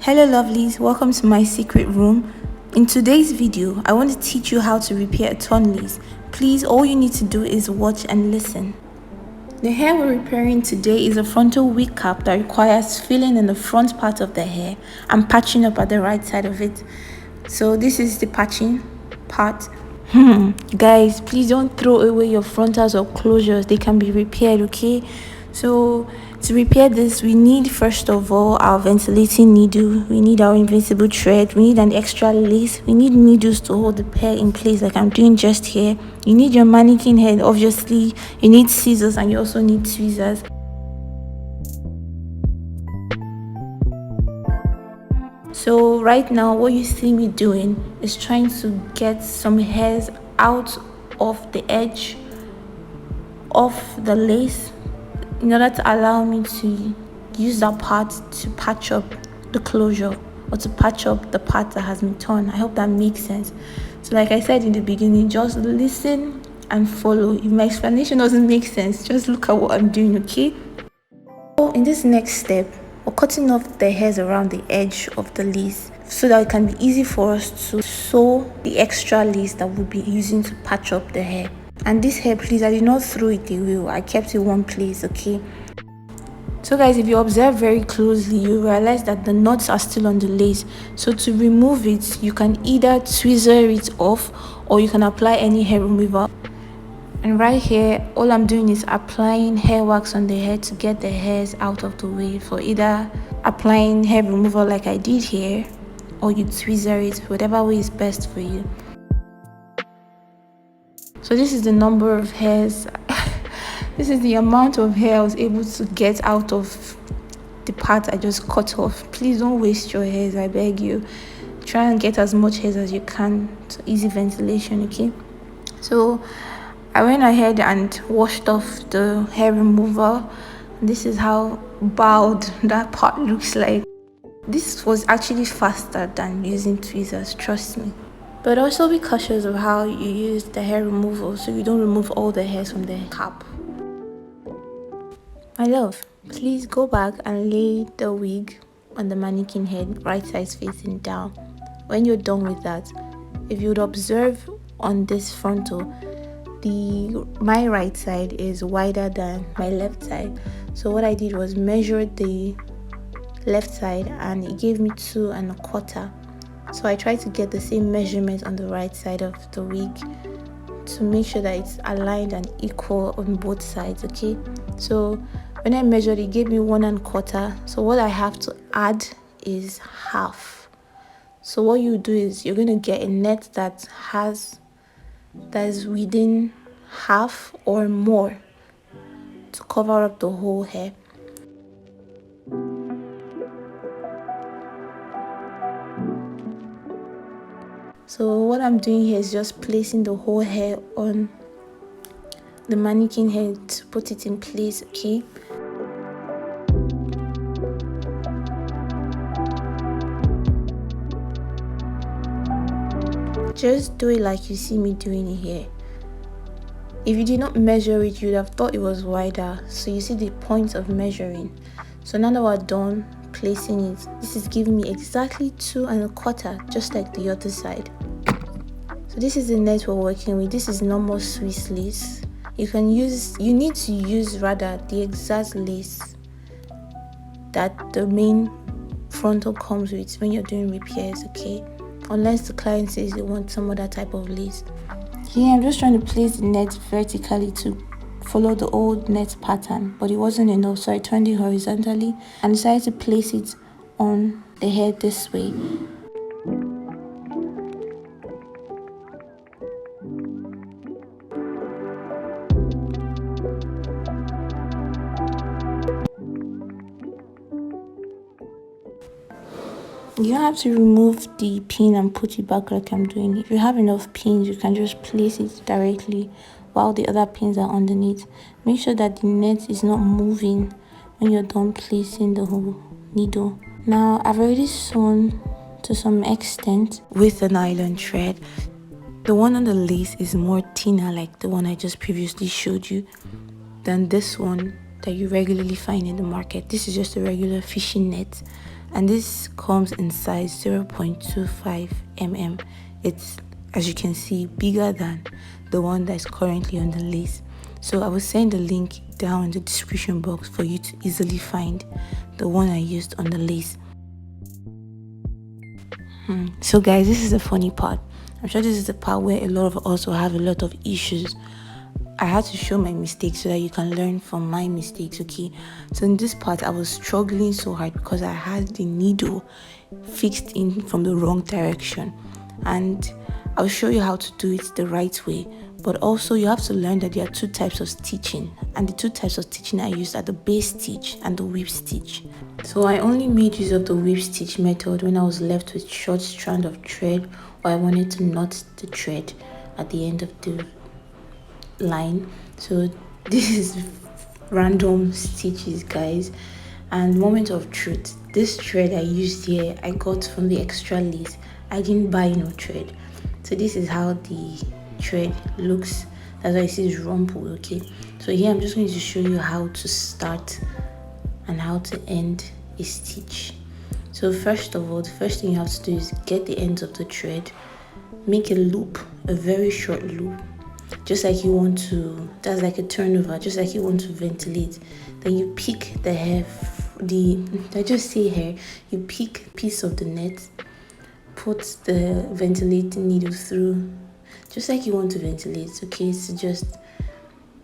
Hello lovelies, welcome to my secret room. In today's video, I want to teach you how to repair a torn lace. Please, all you need to do is watch and listen. The hair we're repairing today is a frontal wig cap that requires filling in the front part of the hair and patching up at the right side of it. So this is the patching part. Guys, please don't throw away your frontals or closures. They can be repaired, okay? So to repair this, we need first of all our ventilating needle, we need our invincible thread, we need an extra lace, we need needles to hold the hair in place like I'm doing just here. You need your mannequin head, obviously, you need scissors, and you also need tweezers. So right now what you see me doing is trying to get some hairs out of the edge of the lace in order to allow me to use that part to patch up the closure or to patch up the part that has been torn. I hope that makes sense. So like I said in the beginning, just listen and follow. If my explanation doesn't make sense, just look at what I'm doing, okay? So in this next step, we're cutting off the hairs around the edge of the lace so that it can be easy for us to sew the extra lace that we'll be using to patch up the hair. And this hair, please, I did not throw it away. I kept it one place, okay? So guys, if you observe very closely, you realize that the knots are still on the lace. So to remove it, you can either tweezer it off or you can apply any hair remover. And right here, all I'm doing is applying hair wax on the hair to get the hairs out of the way, for either applying hair remover like I did here, or you tweezer it, whatever way is best for you. So this is the number of hairs. This is the amount of hair I was able to get out of the part I just cut off. Please don't waste your hairs, I beg you. Try and get as much hairs as you can to easy ventilation, okay? So I went ahead and washed off the hair remover. This is how bowed that part looks like. This was actually faster than using tweezers, trust me. But also be cautious of how you use the hair removal so you don't remove all the hairs from the cap. My love, please go back and lay the wig on the mannequin head, right side facing down. When you're done with that, if you would observe on this frontal, my right side is wider than my left side. So what I did was measure the left side and it gave me 2 1/4. So I tried to get the same measurement on the right side of the wig to make sure that it's aligned and equal on both sides, okay? So when I measured, it gave me 1 1/4. So what I have to add is half. So what you do is you're going to get a net that is within half or more to cover up the whole hair. So what I'm doing here is just placing the whole hair on the mannequin head to put it in place, okay? Just do it like you see me doing it here. If you did not measure it, you would have thought it was wider. So you see the point of measuring. So now that we're done placing it, this is giving me exactly 2 1/4, just like the other side. So this is the net we're working with. This is normal Swiss lace. You need to use the exact lace that the main frontal comes with when you're doing repairs, okay? Unless the client says they want some other type of lace. Here I'm just trying to place the net vertically to follow the old net pattern, but it wasn't enough, so I turned it horizontally and decided to place it on the head this way. You don't have to remove the pin and put it back like I'm doing. If you have enough pins, you can just place it directly while the other pins are underneath. Make sure that the net is not moving when you're done placing the whole needle. Now I've already sewn to some extent with the nylon thread. The one on the lace is more thinner, like the one I just previously showed you, than this one that you regularly find in the market. This is just a regular fishing net, and this comes in size 0.25 mm. It's, as you can see, bigger than the one that's currently on the lace. So I will send the link down in the description box for you to easily find the one I used on the lace. So guys, this is the funny part. I'm sure this is the part where a lot of us will have a lot of issues. I had to show my mistakes so that you can learn from my mistakes, okay? So in this part, I was struggling so hard because I had the needle fixed in from the wrong direction. And I'll show you how to do it the right way. But also you have to learn that there are two types of stitching, and the two types of stitching I used are the base stitch and the whip stitch. So I only made use of the whip stitch method when I was left with short strand of thread, or I wanted to knot the thread at the end of the line. So this is random stitches, guys. And moment of truth, this thread I used here I got from the extra lace. I didn't buy no thread. So this is how the thread looks. That's why it says rumple, okay? So here I'm just going to show you how to start and how to end a stitch. So first of all, the first thing you have to do is get the ends of the thread, make a loop, a very short loop, just like you want to, that's like a turnover, just like you want to ventilate. Then you pick the hair, I just say hair, you pick a piece of the net, put the ventilating needle through, just like you want to ventilate, okay? So just,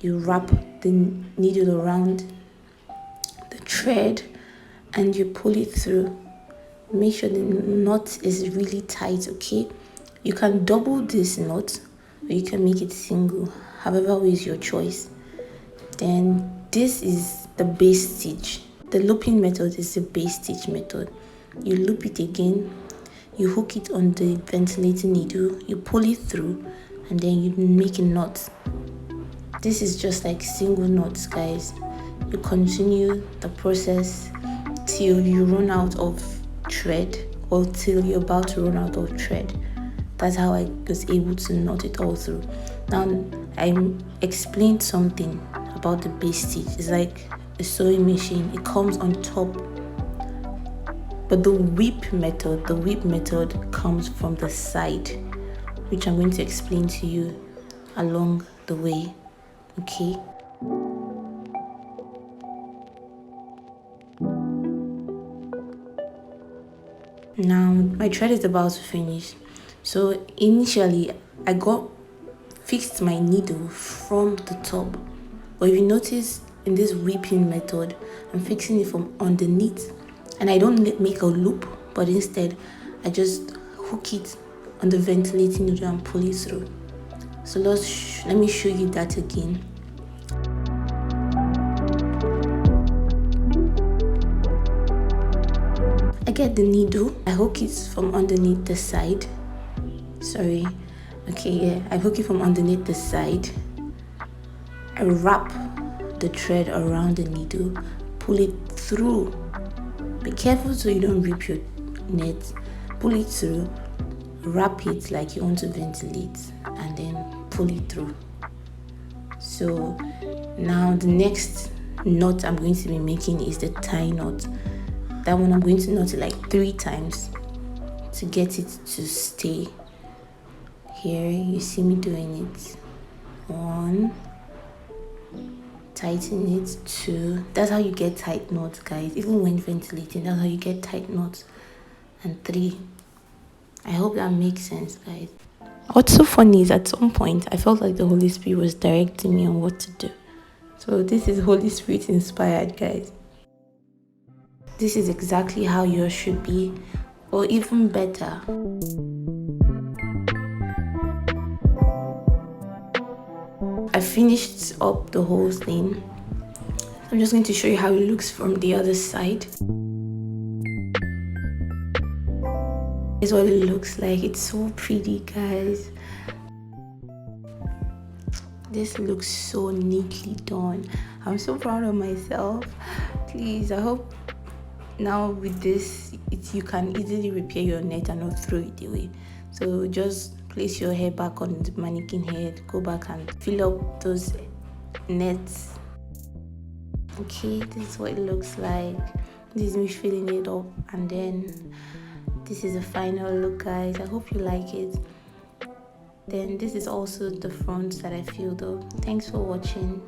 you wrap the needle around the thread and you pull it through. Make sure the knot is really tight, okay? You can double this knot or you can make it single, however is your choice. Then this is the base stitch. The looping method is the base stitch method. You loop it again, you hook it on the ventilating needle, you pull it through, and then you make a knot. This is just like single knots, guys. You continue the process till you run out of thread, or till you're about to run out of thread. That's how I was able to knot it all through. Now I explained something about the base stitch. It's like a sewing machine, it comes on top. But the whip method comes from the side, which I'm going to explain to you along the way, okay? Now my thread is about to finish. So initially I fixed my needle from the top, but if you notice in this whipping method, I'm fixing it from underneath, and I don't make a loop, but instead I just hook it on the ventilating needle and pull it through. So let me show you that again. I get the needle, I hook it from underneath the side. I hook it from underneath the side. I wrap the thread around the needle, pull it through. Be careful so you don't rip your net. Pull it through, wrap it like you want to ventilate, and then pull it through. So now the next knot I'm going to be making is the tie knot. That one I'm going to knot it like 3 times to get it to stay. Here you see me doing it. 1, tighten it. 2. That's how you get tight knots, guys. Even when ventilating, that's how you get tight knots. And 3. I hope that makes sense, guys. What's so funny is at some point I felt like the Holy Spirit was directing me on what to do. So this is Holy Spirit inspired, guys. This is exactly how yours should be, or even better. I finished up the whole thing. I'm just going to show you how it looks from the other side. This is what it looks like. It's so pretty, guys. This looks so neatly done. I'm so proud of myself. Please, I hope now with this you can easily repair your net and not throw it away. So just place your hair back on the mannequin head, go back and fill up those nets, Okay, this is what it looks like. This is me filling it up, and then this is the final look, guys. I hope you like it. Then this is also the front that I filled up. Thanks for watching.